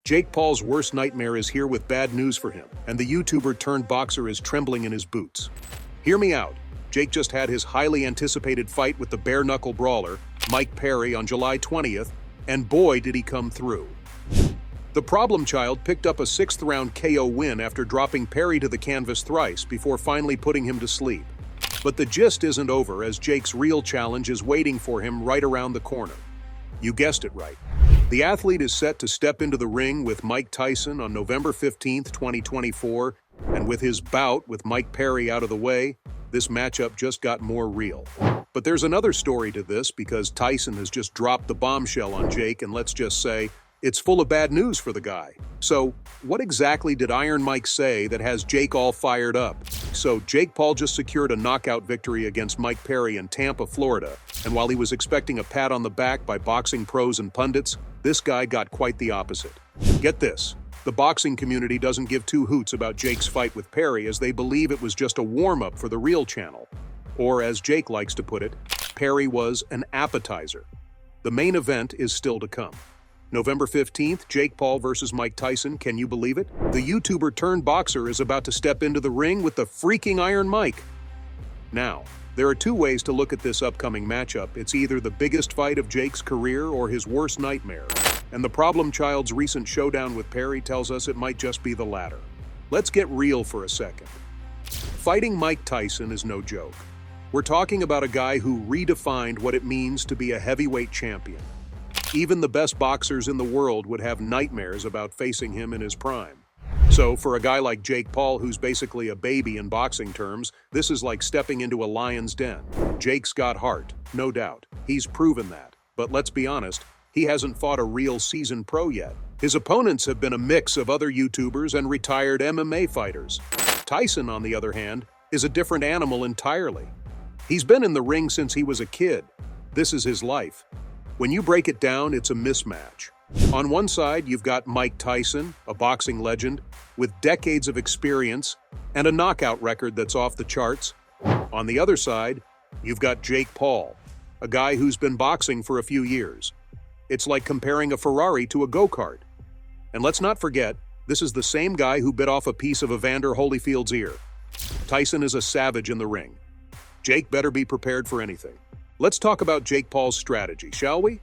Jake Paul's worst nightmare is here with bad news for him, and the YouTuber turned boxer is trembling in his boots. Hear me out. Jake just had his highly anticipated fight with the bare-knuckle brawler, Mike Perry, on July 20th, and boy did he come through. The problem child picked up a 6th-round KO win after dropping Perry to the canvas thrice before finally putting him to sleep. But the gist isn't over, as Jake's real challenge is waiting for him right around the corner. You guessed it right. The athlete is set to step into the ring with Mike Tyson on November 15th, 2024, and with his bout with Mike Perry out of the way, this matchup just got more real. But there's another story to this, because Tyson has just dropped the bombshell on Jake, and let's just say, it's full of bad news for the guy. So, what exactly did Iron Mike say that has Jake all fired up? So, Jake Paul just secured a knockout victory against Mike Perry in Tampa, Florida, and while he was expecting a pat on the back by boxing pros and pundits, this guy got quite the opposite. Get this. The boxing community doesn't give two hoots about Jake's fight with Perry, as they believe it was just a warm-up for the real channel. Or, as Jake likes to put it, Perry was an appetizer. The main event is still to come. November 15th, Jake Paul versus Mike Tyson, can you believe it? The YouTuber turned boxer is about to step into the ring with the freaking Iron Mike. Now, there are two ways to look at this upcoming matchup. It's either the biggest fight of Jake's career or his worst nightmare. And the problem child's recent showdown with Perry tells us it might just be the latter. Let's get real for a second. Fighting Mike Tyson is no joke. We're talking about a guy who redefined what it means to be a heavyweight champion. Even the best boxers in the world would have nightmares about facing him in his prime. So, for a guy like Jake Paul, who's basically a baby in boxing terms, this is like stepping into a lion's den. Jake's got heart, no doubt. He's proven that. But let's be honest, he hasn't fought a real seasoned pro yet. His opponents have been a mix of other YouTubers and retired MMA fighters. Tyson, on the other hand, is a different animal entirely. He's been in the ring since he was a kid. This is his life. When you break it down, it's a mismatch. On one side, you've got Mike Tyson, a boxing legend, with decades of experience and a knockout record that's off the charts. On the other side, you've got Jake Paul, a guy who's been boxing for a few years. It's like comparing a Ferrari to a go-kart. And let's not forget, this is the same guy who bit off a piece of Evander Holyfield's ear. Tyson is a savage in the ring. Jake better be prepared for anything. Let's talk about Jake Paul's strategy, shall we?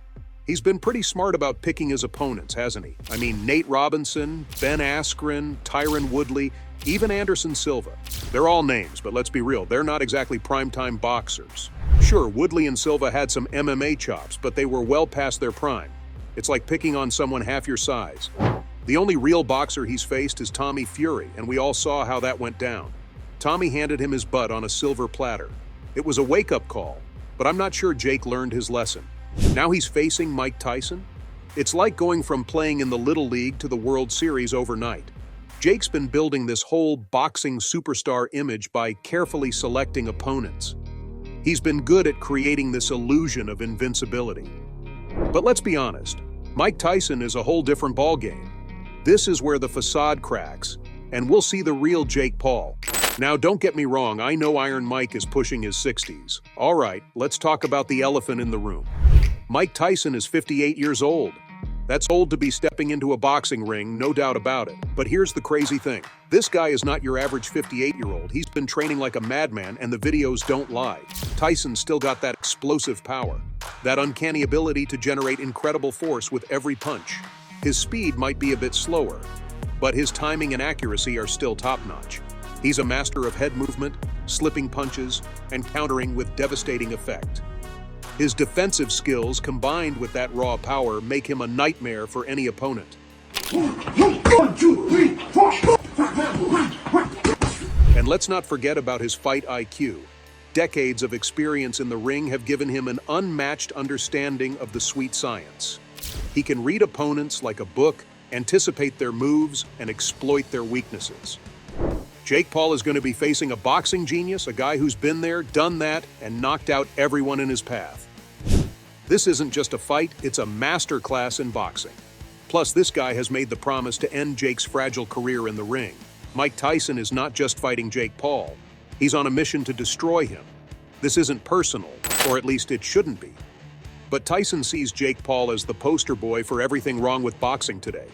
He's been pretty smart about picking his opponents, hasn't he? I mean, Nate Robinson, Ben Askren, Tyron Woodley, even Anderson Silva. They're all names, but let's be real, they're not exactly primetime boxers. Sure, Woodley and Silva had some MMA chops, but they were well past their prime. It's like picking on someone half your size. The only real boxer he's faced is Tommy Fury, and we all saw how that went down. Tommy handed him his butt on a silver platter. It was a wake-up call, but I'm not sure Jake learned his lesson. Now he's facing Mike Tyson? It's like going from playing in the Little League to the World Series overnight. Jake's been building this whole boxing superstar image by carefully selecting opponents. He's been good at creating this illusion of invincibility. But let's be honest, Mike Tyson is a whole different ballgame. This is where the facade cracks, and we'll see the real Jake Paul. Now, don't get me wrong, I know Iron Mike is pushing his 60s. All right, let's talk about the elephant in the room. Mike Tyson is 58 years old. That's old to be stepping into a boxing ring, no doubt about it. But here's the crazy thing. This guy is not your average 58-year-old. He's been training like a madman, and the videos don't lie. Tyson's still got that explosive power, that uncanny ability to generate incredible force with every punch. His speed might be a bit slower, but his timing and accuracy are still top-notch. He's a master of head movement, slipping punches, and countering with devastating effect. His defensive skills combined with that raw power make him a nightmare for any opponent. And let's not forget about his fight IQ. Decades of experience in the ring have given him an unmatched understanding of the sweet science. He can read opponents like a book, anticipate their moves, and exploit their weaknesses. Jake Paul is going to be facing a boxing genius, a guy who's been there, done that, and knocked out everyone in his path. This isn't just a fight, it's a masterclass in boxing. Plus, this guy has made the promise to end Jake's fragile career in the ring. Mike Tyson is not just fighting Jake Paul, he's on a mission to destroy him. This isn't personal, or at least it shouldn't be. But Tyson sees Jake Paul as the poster boy for everything wrong with boxing today.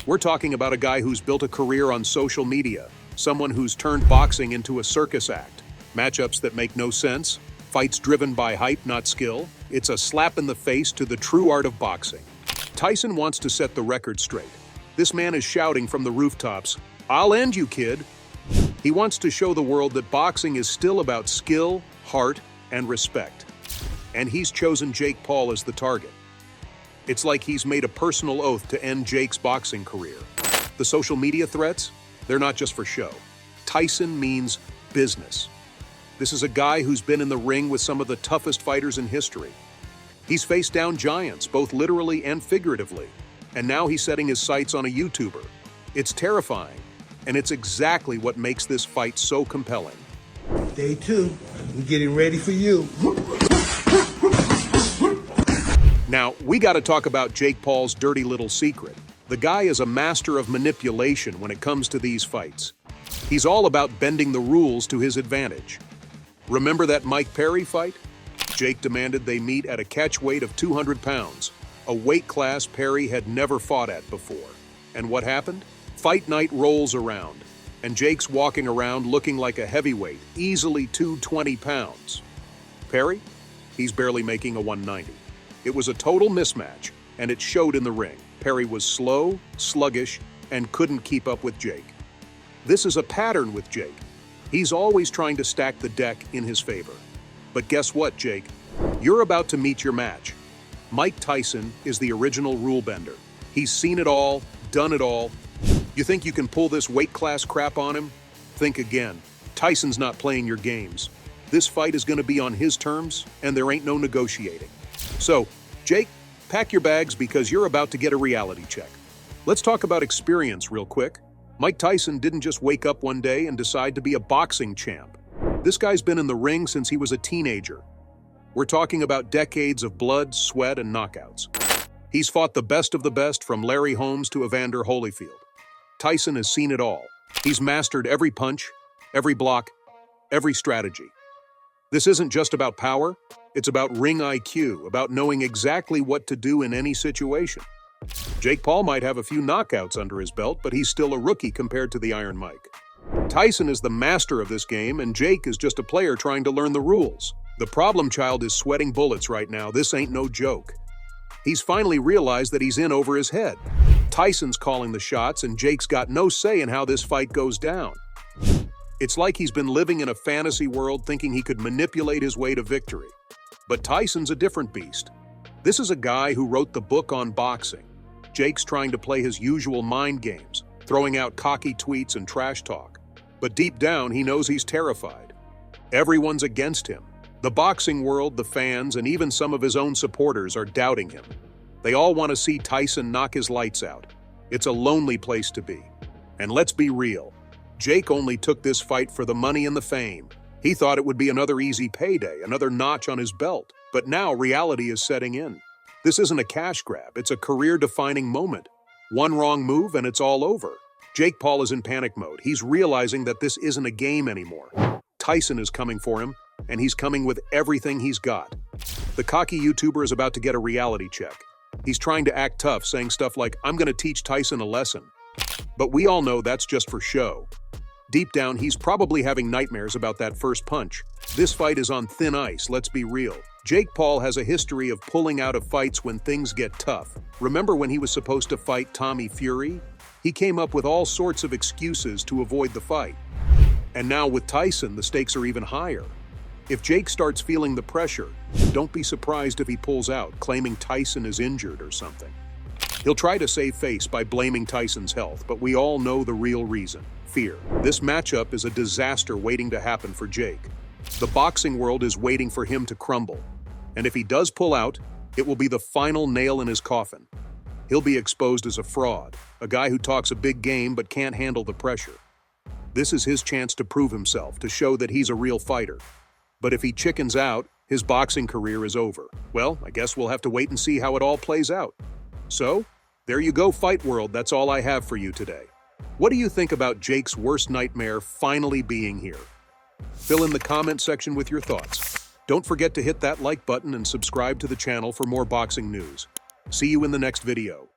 We're talking about a guy who's built a career on social media, someone who's turned boxing into a circus act. Matchups that make no sense, fights driven by hype, not skill. It's a slap in the face to the true art of boxing. Tyson wants to set the record straight. This man is shouting from the rooftops, "I'll end you, kid." He wants to show the world that boxing is still about skill, heart, and respect. And he's chosen Jake Paul as the target. It's like he's made a personal oath to end Jake's boxing career. The social media threats, they're not just for show. Tyson means business. This is a guy who's been in the ring with some of the toughest fighters in history. He's faced down giants, both literally and figuratively. And now he's setting his sights on a YouTuber. It's terrifying, and it's exactly what makes this fight so compelling. Day 2, we're getting ready for you. Now, we gotta talk about Jake Paul's dirty little secret. The guy is a master of manipulation when it comes to these fights. He's all about bending the rules to his advantage. Remember that Mike Perry fight? Jake demanded they meet at a catch weight of 200 pounds, a weight class Perry had never fought at before. And what happened? Fight night rolls around, and Jake's walking around looking like a heavyweight, easily 220 pounds. Perry? He's barely making a 190. It was a total mismatch, and it showed in the ring. Perry was slow, sluggish, and couldn't keep up with Jake. This is a pattern with Jake. He's always trying to stack the deck in his favor. But guess what, Jake? You're about to meet your match. Mike Tyson is the original rule bender. He's seen it all, done it all. You think you can pull this weight class crap on him? Think again. Tyson's not playing your games. This fight is going to be on his terms, and there ain't no negotiating. So, Jake, pack your bags because you're about to get a reality check. Let's talk about experience real quick. Mike Tyson didn't just wake up one day and decide to be a boxing champ. This guy's been in the ring since he was a teenager. We're talking about decades of blood, sweat, and knockouts. He's fought the best of the best, from Larry Holmes to Evander Holyfield. Tyson has seen it all. He's mastered every punch, every block, every strategy. This isn't just about power, it's about ring IQ, about knowing exactly what to do in any situation. Jake Paul might have a few knockouts under his belt, but he's still a rookie compared to the Iron Mike. Tyson is the master of this game, and Jake is just a player trying to learn the rules. The problem child is sweating bullets right now. This ain't no joke. He's finally realized that he's in over his head. Tyson's calling the shots, and Jake's got no say in how this fight goes down. It's like he's been living in a fantasy world thinking he could manipulate his way to victory. But Tyson's a different beast. This is a guy who wrote the book on boxing. Jake's trying to play his usual mind games, throwing out cocky tweets and trash talk. But deep down, he knows he's terrified. Everyone's against him. The boxing world, the fans, and even some of his own supporters are doubting him. They all want to see Tyson knock his lights out. It's a lonely place to be. And let's be real. Jake only took this fight for the money and the fame. He thought it would be another easy payday, another notch on his belt. But now reality is setting in. This isn't a cash grab, it's a career-defining moment. One wrong move and it's all over. Jake Paul is in panic mode. He's realizing that this isn't a game anymore. Tyson is coming for him, and he's coming with everything he's got. The cocky YouTuber is about to get a reality check. He's trying to act tough, saying stuff like, "I'm going to teach Tyson a lesson." But we all know that's just for show. Deep down, he's probably having nightmares about that first punch. This fight is on thin ice, let's be real. Jake Paul has a history of pulling out of fights when things get tough. Remember when he was supposed to fight Tommy Fury? He came up with all sorts of excuses to avoid the fight. And now with Tyson, the stakes are even higher. If Jake starts feeling the pressure, don't be surprised if he pulls out, claiming Tyson is injured or something. He'll try to save face by blaming Tyson's health, but we all know the real reason: fear. This matchup is a disaster waiting to happen for Jake. The boxing world is waiting for him to crumble. And if he does pull out, it will be the final nail in his coffin. He'll be exposed as a fraud, a guy who talks a big game but can't handle the pressure. This is his chance to prove himself, to show that he's a real fighter. But if he chickens out, his boxing career is over. Well, I guess we'll have to wait and see how it all plays out. So, there you go, Fight World. That's all I have for you today. What do you think about Jake's worst nightmare finally being here? Fill in the comment section with your thoughts. Don't forget to hit that like button and subscribe to the channel for more boxing news. See you in the next video.